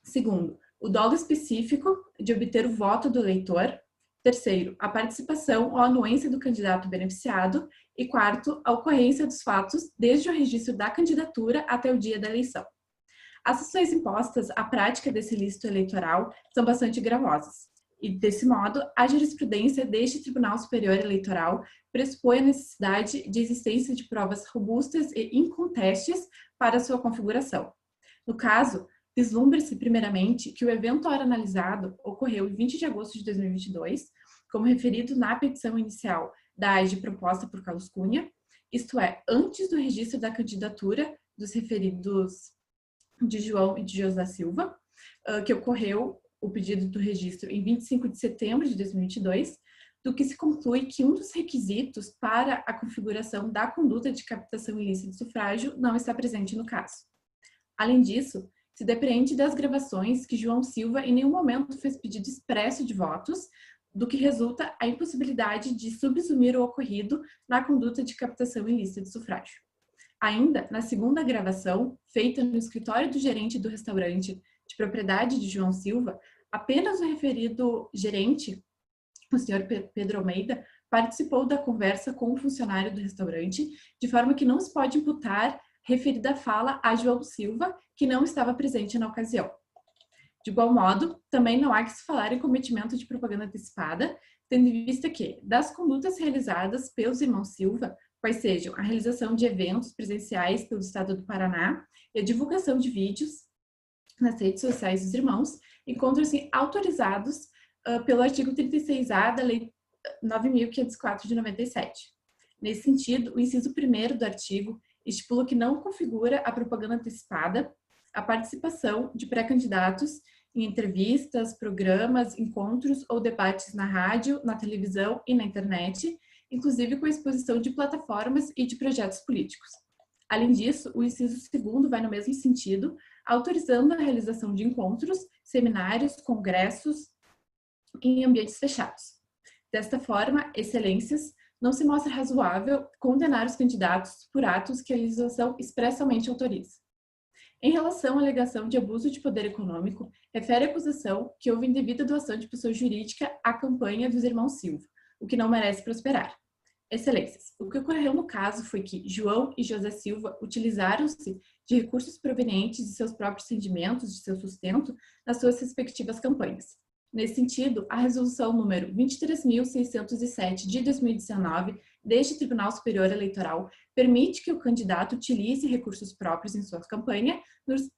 Segundo, o dolo específico de obter o voto do eleitor. Terceiro, a participação ou anuência do candidato beneficiado. E quarto, a ocorrência dos fatos desde o registro da candidatura até o dia da eleição. As sanções impostas à prática desse ilícito eleitoral são bastante gravosas. E, desse modo, a jurisprudência deste Tribunal Superior Eleitoral pressupõe a necessidade de existência de provas robustas e incontestes para sua configuração. No caso, vislumbra-se, primeiramente, que o evento ora analisado ocorreu em 20 de agosto de 2022, como referido na petição inicial da AIGE proposta por Carlos Cunha, isto é, antes do registro da candidatura dos referidos de João e de José Silva, que ocorreu o pedido do registro em 25 de setembro de 2022, do que se conclui que um dos requisitos para a configuração da conduta de captação ilícita de sufrágio não está presente no caso. Além disso, se depreende das gravações que João Silva em nenhum momento fez pedido expresso de votos, do que resulta a impossibilidade de subsumir o ocorrido na conduta de captação ilícita de sufrágio. Ainda, na segunda gravação, feita no escritório do gerente do restaurante de propriedade de João Silva, apenas o referido gerente, o senhor Pedro Almeida, participou da conversa com o funcionário do restaurante, de forma que não se pode imputar referida fala a João Silva, que não estava presente na ocasião. De igual modo, também não há que se falar em cometimento de propaganda antecipada, tendo em vista que, das condutas realizadas pelos irmãos Silva, quais sejam a realização de eventos presenciais pelo Estado do Paraná e a divulgação de vídeos nas redes sociais dos irmãos, encontram-se autorizados pelo artigo 36A da Lei 9.504 de 97. Nesse sentido, o inciso 1º do artigo estipula que não configura a propaganda antecipada a participação de pré-candidatos em entrevistas, programas, encontros ou debates na rádio, na televisão e na internet, inclusive com a exposição de plataformas e de projetos políticos. Além disso, o inciso 2º vai no mesmo sentido, autorizando a realização de encontros, seminários, congressos em ambientes fechados. Desta forma, excelências, não se mostra razoável condenar os candidatos por atos que a legislação expressamente autoriza. Em relação à alegação de abuso de poder econômico, refere a acusação que houve indevida doação de pessoa jurídica à campanha dos irmãos Silva, o que não merece prosperar. Excelências, o que ocorreu no caso foi que João e José Silva utilizaram-se de recursos provenientes de seus próprios rendimentos, de seu sustento, nas suas respectivas campanhas. Nesse sentido, a resolução número 23.607 de 2019 deste Tribunal Superior Eleitoral permite que o candidato utilize recursos próprios em sua campanha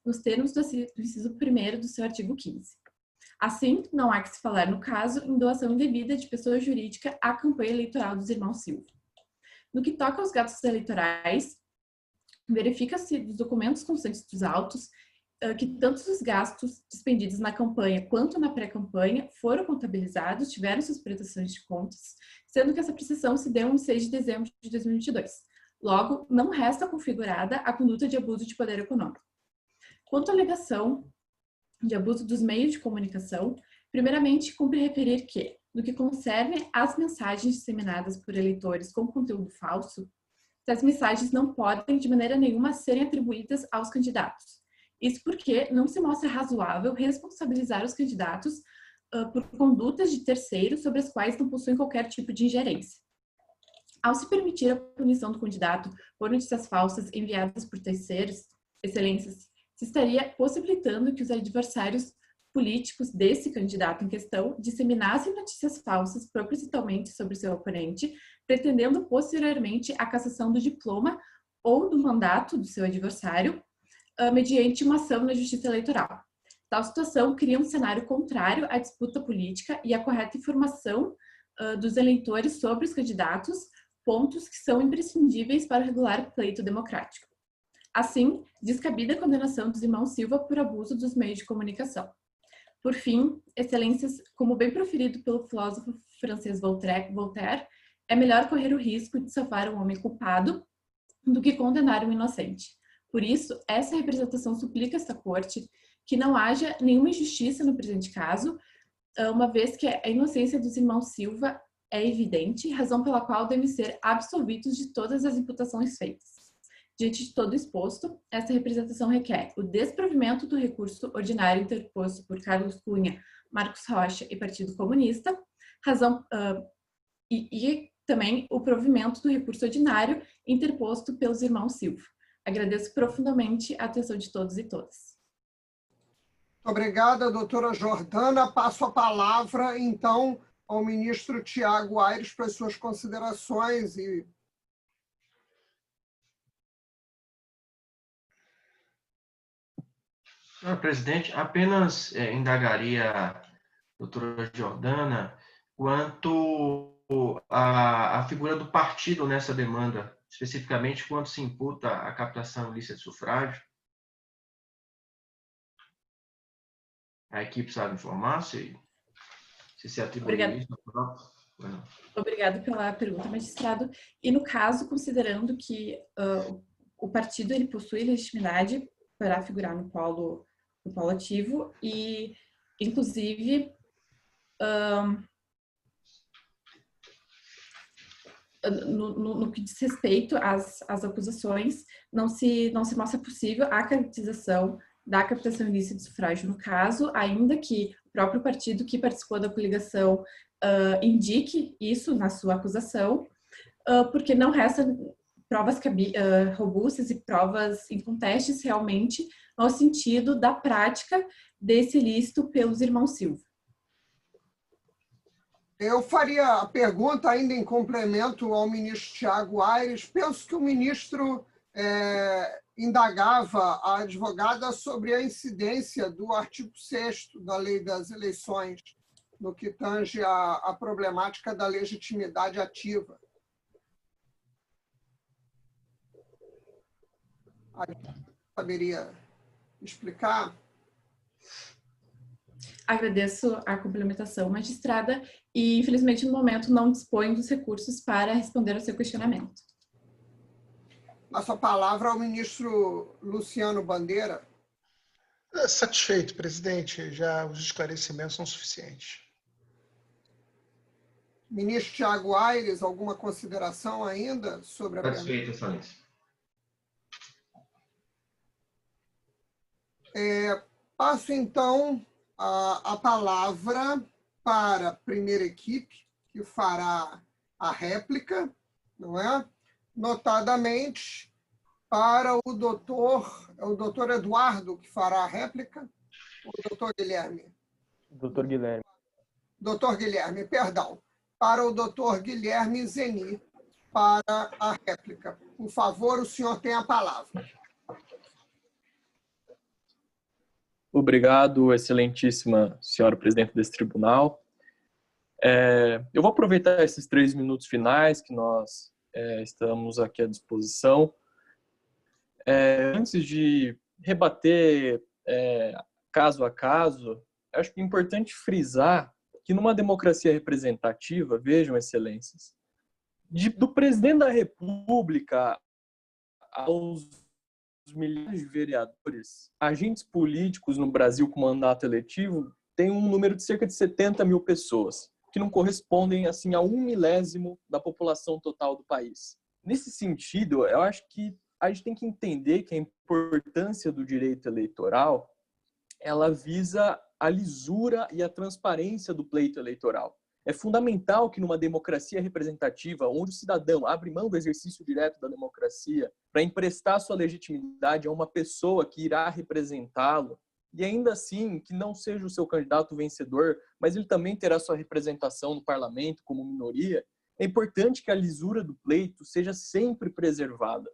nos termos do inciso 1º do seu artigo 15. Assim, não há que se falar no caso em doação indevida de pessoa jurídica à campanha eleitoral dos irmãos Silva. No que toca aos gastos eleitorais, verifica-se dos documentos constantes dos autos que tanto os gastos dispendidos na campanha quanto na pré-campanha foram contabilizados, tiveram suas prestações de contas, sendo que essa prestação se deu em 6 de dezembro de 2022. Logo, não resta configurada a conduta de abuso de poder econômico. Quanto à alegação de abuso dos meios de comunicação, primeiramente, cumpre referir que, no que concerne às mensagens disseminadas por eleitores com conteúdo falso, essas mensagens não podem, de maneira nenhuma, serem atribuídas aos candidatos. Isso porque não se mostra razoável responsabilizar os candidatos por condutas de terceiros sobre as quais não possuem qualquer tipo de ingerência. Ao se permitir a punição do candidato por notícias falsas enviadas por terceiros, excelências, se estaria possibilitando que os adversários políticos desse candidato em questão disseminassem notícias falsas propositalmente sobre seu oponente, pretendendo posteriormente a cassação do diploma ou do mandato do seu adversário, mediante uma ação na Justiça Eleitoral. Tal situação cria um cenário contrário à disputa política e à correta informação dos eleitores sobre os candidatos, pontos que são imprescindíveis para regular o pleito democrático. Assim, descabida a condenação dos irmãos Silva por abuso dos meios de comunicação. Por fim, excelências, como bem proferido pelo filósofo francês Voltaire, é melhor correr o risco de salvar um homem culpado do que condenar um inocente. Por isso, essa representação suplica esta corte que não haja nenhuma injustiça no presente caso, uma vez que a inocência dos irmãos Silva é evidente, razão pela qual devem ser absolvidos de todas as imputações feitas. Diante de todo exposto, esta representação requer o desprovimento do recurso ordinário interposto por Carlos Cunha, Marcos Rocha e Partido Comunista, e também o provimento do recurso ordinário interposto pelos irmãos Silva. Agradeço profundamente a atenção de todos e todas. Obrigada, doutora Jordana. Passo a palavra, então, ao ministro Tiago Aires para as suas considerações e... Senhor presidente, apenas indagaria a doutora Jordana quanto à figura do partido nessa demanda, especificamente quando se imputa a captação ilícita de sufrágio. A equipe sabe informar se atribui isso? Obrigada pela pergunta, magistrado. E no caso, considerando que o partido ele possui legitimidade para figurar no polo ativo e, inclusive, no que diz respeito às acusações, não se mostra possível a caracterização da captação ilícita de sufrágio no caso, ainda que o próprio partido que participou da coligação indique isso na sua acusação, porque não resta provas robustas e provas incontestes realmente no sentido da prática desse ilícito pelos irmãos Silva. Eu faria a pergunta ainda em complemento ao ministro Tiago Aires. Penso que o ministro indagava a advogada sobre a incidência do artigo 6º da Lei das Eleições, no que tange a problemática da legitimidade ativa. Saberia explicar? Agradeço a complementação, magistrada, e infelizmente no momento não dispõe dos recursos para responder ao seu questionamento. Passo a palavra ao ministro Luciano Bandeira. Satisfeito, presidente. Já os esclarecimentos são suficientes. Ministro Tiago Aires, alguma consideração ainda sobre a pergunta? Satisfeito, excelência. Passo, então, a palavra para a primeira equipe, que fará a réplica, não é? Notadamente, para o doutor Eduardo, que fará a réplica, ou o doutor Guilherme? Doutor Guilherme. Doutor Guilherme, perdão. Para o doutor Guilherme Zeni, para a réplica. Por favor, o senhor tem a palavra. Obrigado, excelentíssima senhora presidente desse tribunal. Eu vou aproveitar esses 3 minutos finais que nós estamos aqui à disposição. Antes de rebater caso a caso, acho que é importante frisar que numa democracia representativa, vejam, excelências, do presidente da República aos milhares de vereadores, agentes políticos no Brasil com mandato eletivo tem um número de cerca de 70 mil pessoas, que não correspondem assim a 1/1000 da população total do país. Nesse sentido, eu acho que a gente tem que entender que a importância do direito eleitoral, ela visa a lisura e a transparência do pleito eleitoral. É fundamental que numa democracia representativa, onde o cidadão abre mão do exercício direto da democracia para emprestar sua legitimidade a uma pessoa que irá representá-lo, e ainda assim que não seja o seu candidato vencedor, mas ele também terá sua representação no parlamento como minoria, é importante que a lisura do pleito seja sempre preservada.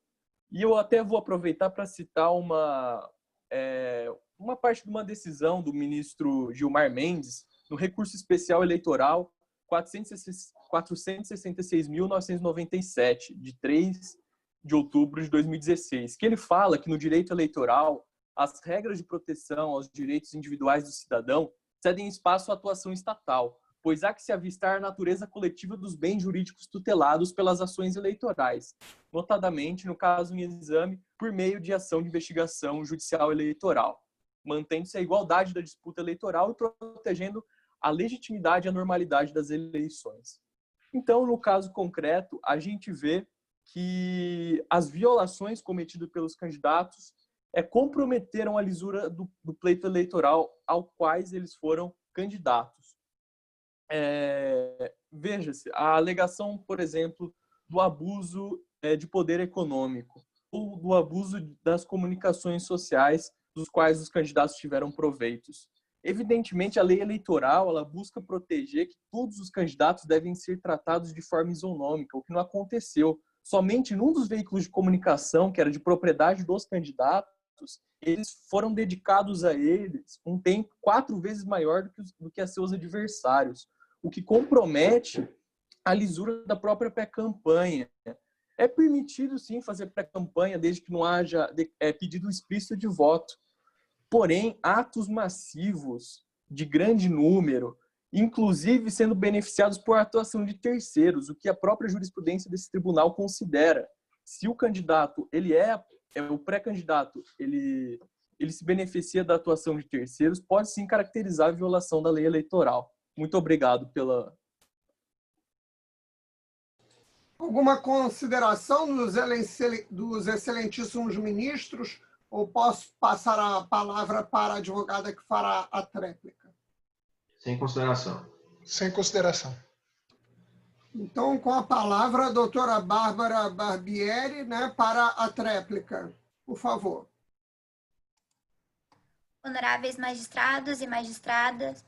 E eu até vou aproveitar para citar uma parte de uma decisão do ministro Gilmar Mendes no recurso especial eleitoral 466.997, de 3 de outubro de 2016, que ele fala que no direito eleitoral as regras de proteção aos direitos individuais do cidadão cedem espaço à atuação estatal, pois há que se avistar a natureza coletiva dos bens jurídicos tutelados pelas ações eleitorais, notadamente, no caso em exame, por meio de ação de investigação judicial eleitoral, mantendo-se a igualdade da disputa eleitoral e protegendo a legitimidade e a normalidade das eleições. Então, no caso concreto, a gente vê que as violações cometidas pelos candidatos comprometeram a lisura do pleito eleitoral ao quais eles foram candidatos. Veja-se, a alegação, por exemplo, do abuso de poder econômico ou do abuso das comunicações sociais dos quais os candidatos tiveram proveitos. Evidentemente, a lei eleitoral ela busca proteger que todos os candidatos devem ser tratados de forma isonômica, o que não aconteceu. Somente num dos veículos de comunicação, que era de propriedade dos candidatos, eles foram dedicados a eles um tempo 4 vezes maior do que a seus adversários, o que compromete a lisura da própria pré-campanha. É permitido, sim, fazer pré-campanha desde que não haja pedido explícito de voto. Porém, atos massivos, de grande número, inclusive sendo beneficiados por atuação de terceiros, o que a própria jurisprudência desse tribunal considera. Se o candidato, o pré-candidato, ele se beneficia da atuação de terceiros, pode sim caracterizar a violação da lei eleitoral. Muito obrigado pela... Alguma consideração dos excelentíssimos ministros? Ou posso passar a palavra para a advogada que fará a tréplica? Sem consideração. Sem consideração. Então, com a palavra, a doutora Bárbara Barbieri, para a tréplica. Por favor. Honoráveis magistrados e magistradas,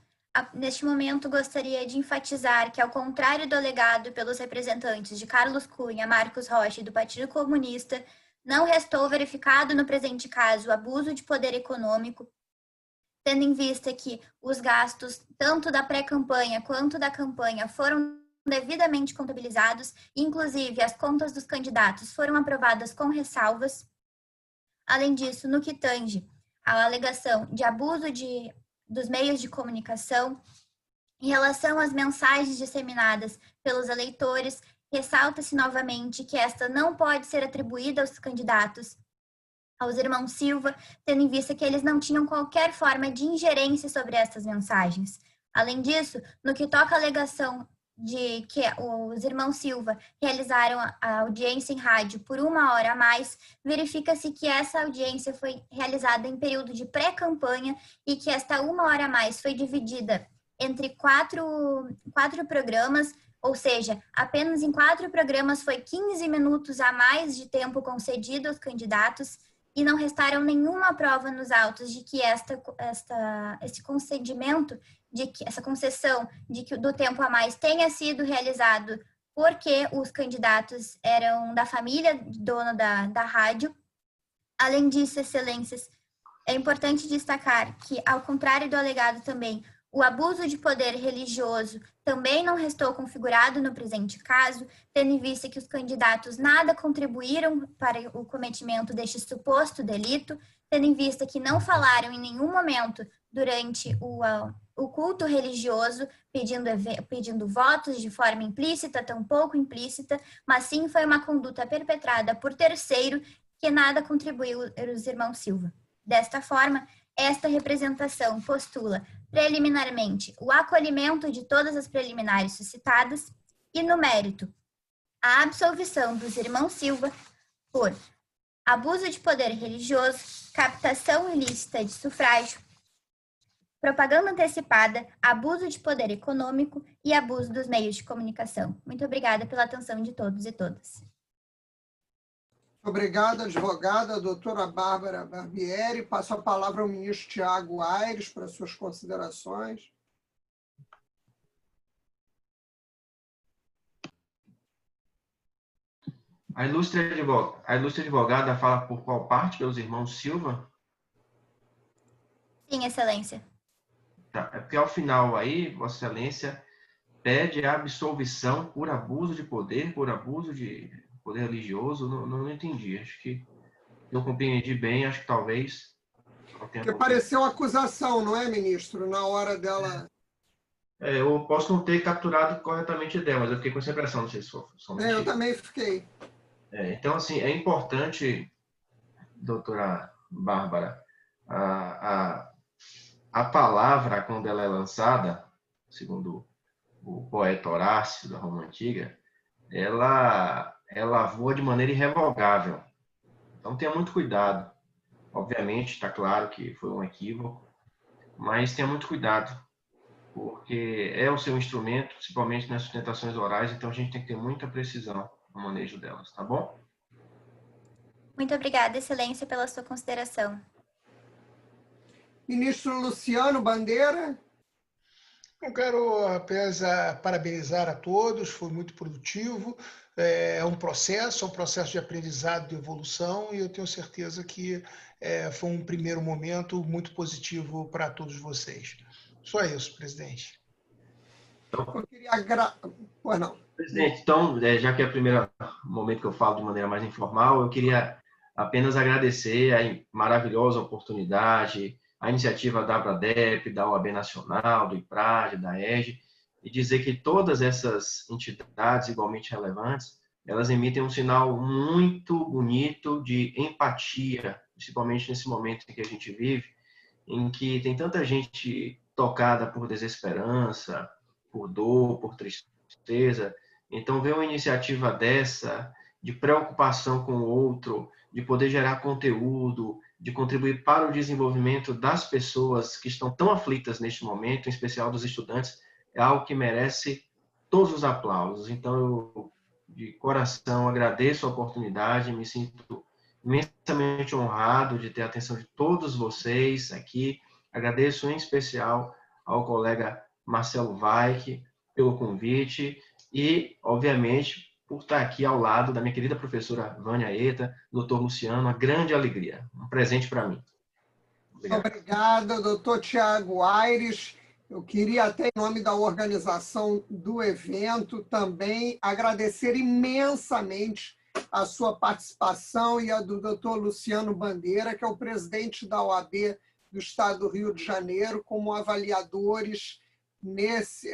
neste momento gostaria de enfatizar que, ao contrário do alegado pelos representantes de Carlos Cunha, Marcos Rocha e do Partido Comunista, não restou verificado no presente caso abuso de poder econômico, tendo em vista que os gastos, tanto da pré-campanha quanto da campanha, foram devidamente contabilizados, inclusive as contas dos candidatos foram aprovadas com ressalvas. Além disso, no que tange à alegação de abuso dos meios de comunicação, em relação às mensagens disseminadas pelos eleitores, ressalta-se novamente que esta não pode ser atribuída aos candidatos, aos irmãos Silva, tendo em vista que eles não tinham qualquer forma de ingerência sobre essas mensagens. Além disso, no que toca à alegação de que os irmãos Silva realizaram a audiência em rádio por 1 hora a mais, verifica-se que essa audiência foi realizada em período de pré-campanha e que esta 1 hora a mais foi dividida entre quatro programas, ou seja, apenas em 4 programas foi 15 minutos a mais de tempo concedido aos candidatos e não restaram nenhuma prova nos autos de que esse concedimento, de que essa concessão do tempo a mais tenha sido realizado porque os candidatos eram da família dona da rádio. Além disso, excelências, é importante destacar que, ao contrário do alegado também, o abuso de poder religioso também não restou configurado no presente caso, tendo em vista que os candidatos nada contribuíram para o cometimento deste suposto delito, tendo em vista que não falaram em nenhum momento durante o culto religioso pedindo votos de forma implícita, tampouco implícita, mas sim foi uma conduta perpetrada por terceiro que nada contribuiu os irmãos Silva. Desta forma, esta representação postula preliminarmente o acolhimento de todas as preliminares suscitadas e, no mérito, a absolvição dos irmãos Silva por abuso de poder religioso, captação ilícita de sufrágio, propaganda antecipada, abuso de poder econômico e abuso dos meios de comunicação. Muito obrigada pela atenção de todos e todas. Obrigado, advogada, doutora Bárbara Barbieri. Passo a palavra ao ministro Tiago Aires para suas considerações. A ilustre advogada fala por qual parte, pelos irmãos Silva? Sim, excelência. Tá, é porque ao final aí, Vossa Excelência pede a absolvição por abuso de poder, por abuso de poder religioso. Não entendi. Acho que não compreendi bem, acho que talvez... Porque pareceu acusação, não é, ministro? Na hora dela... eu posso não ter capturado corretamente a ideia, mas eu fiquei com essa impressão, não sei se somente... eu também fiquei. Então, assim, é importante, doutora Bárbara, a palavra, quando ela é lançada, segundo o poeta Horácio, da Roma Antiga, ela voa de maneira irrevogável. Então, tenha muito cuidado. Obviamente, está claro que foi um equívoco, mas tenha muito cuidado, porque é o seu instrumento, principalmente nas sustentações orais, então a gente tem que ter muita precisão no manejo delas, tá bom? Muito obrigada, excelência, pela sua consideração. Ministro Luciano Bandeira. Eu quero apenas parabenizar a todos, foi muito produtivo, é um processo de aprendizado, de evolução, e eu tenho certeza que foi um primeiro momento muito positivo para todos vocês. Só isso, presidente. Eu queria Pois não. Presidente, então, já que é o primeiro momento que eu falo de maneira mais informal, eu queria apenas agradecer a maravilhosa oportunidade, a iniciativa da Abradep, da OAB Nacional, do IPRAD, da EGE, e dizer que todas essas entidades igualmente relevantes, elas emitem um sinal muito bonito de empatia, principalmente nesse momento em que a gente vive, em que tem tanta gente tocada por desesperança, por dor, por tristeza. Então, ver uma iniciativa dessa, de preocupação com o outro, de poder gerar conteúdo, de contribuir para o desenvolvimento das pessoas que estão tão aflitas neste momento, em especial dos estudantes, é algo que merece todos os aplausos. Então, eu, de coração, agradeço a oportunidade, me sinto imensamente honrado de ter a atenção de todos vocês aqui. Agradeço em especial ao colega Marcelo Weick pelo convite e, obviamente, por estar aqui ao lado da minha querida professora Vânia Eta, doutor Luciano, uma grande alegria, um presente para mim. Obrigado, doutor Tiago Aires. Eu queria até, em nome da organização do evento, também agradecer imensamente a sua participação e a do doutor Luciano Bandeira, que é o presidente da OAB do Estado do Rio de Janeiro, como avaliadores nesse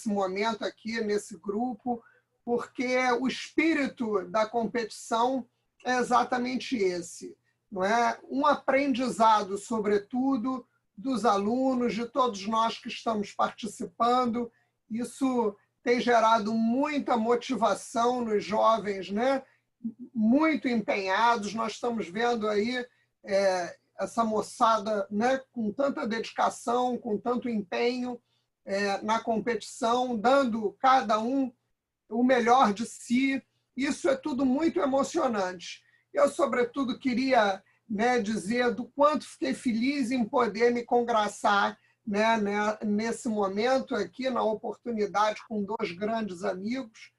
momento aqui, nesse grupo, porque o espírito da competição é exatamente esse, não é? Um aprendizado, sobretudo, dos alunos, de todos nós que estamos participando. Isso tem gerado muita motivação nos jovens, né? Muito empenhados. Nós estamos vendo aí essa moçada, né, com tanta dedicação, com tanto empenho na competição, dando cada um o melhor de si. Isso é tudo muito emocionante. Eu, sobretudo, queria, né, dizer do quanto fiquei feliz em poder me congraçar, né, nesse momento aqui, na oportunidade com dois grandes amigos,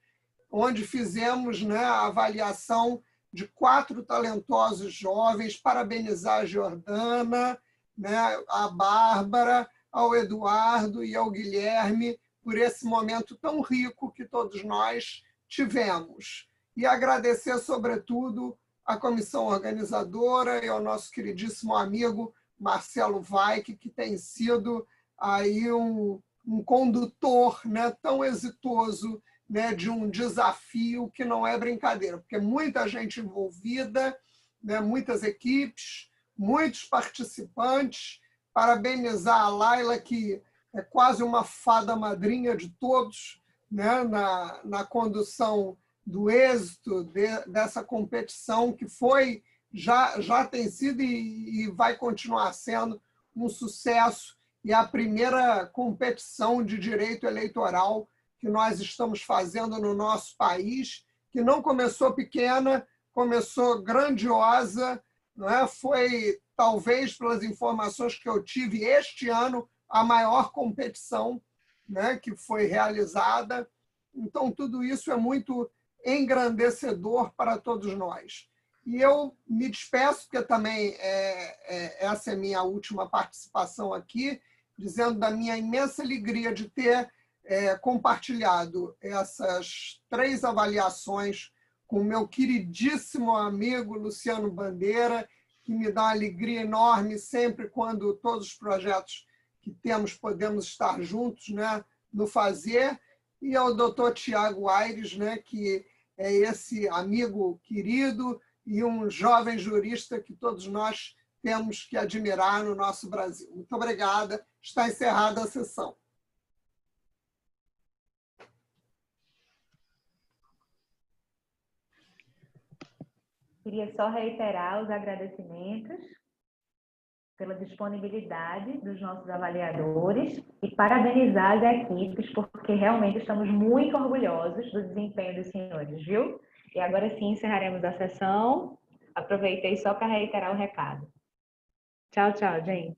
onde fizemos, né, a avaliação de 4 talentosos jovens, parabenizar a Jordana, né, a Bárbara, ao Eduardo e ao Guilherme por esse momento tão rico que todos nós tivemos. E agradecer, sobretudo, à comissão organizadora e ao nosso queridíssimo amigo Marcelo Weick, que tem sido aí um condutor, né, tão exitoso, né, de um desafio que não é brincadeira, porque muita gente envolvida, né, muitas equipes, muitos participantes. Parabenizar a Laila, que é quase uma fada madrinha de todos, né, na condução do êxito dessa competição, que foi, já tem sido e vai continuar sendo um sucesso e a primeira competição de direito eleitoral que nós estamos fazendo no nosso país, que não começou pequena, começou grandiosa, não é? Foi, talvez, pelas informações que eu tive este ano, a maior competição, né, que foi realizada. Então, tudo isso é muito engrandecedor para todos nós. E eu me despeço, porque também essa é minha última participação aqui, dizendo da minha imensa alegria de ter compartilhado essas 3 avaliações com o meu queridíssimo amigo Luciano Bandeira, que me dá uma alegria enorme sempre quando todos os projetos que temos podemos estar juntos, né, no fazer, e ao doutor Tiago Aires, né, que é esse amigo querido e um jovem jurista que todos nós temos que admirar no nosso Brasil. Muito obrigada. Está encerrada a sessão. Queria só reiterar os agradecimentos pela disponibilidade dos nossos avaliadores e parabenizar as equipes, porque realmente estamos muito orgulhosos do desempenho dos senhores, viu? E agora sim encerraremos a sessão. Aproveitei só para reiterar o recado. Tchau, tchau, gente.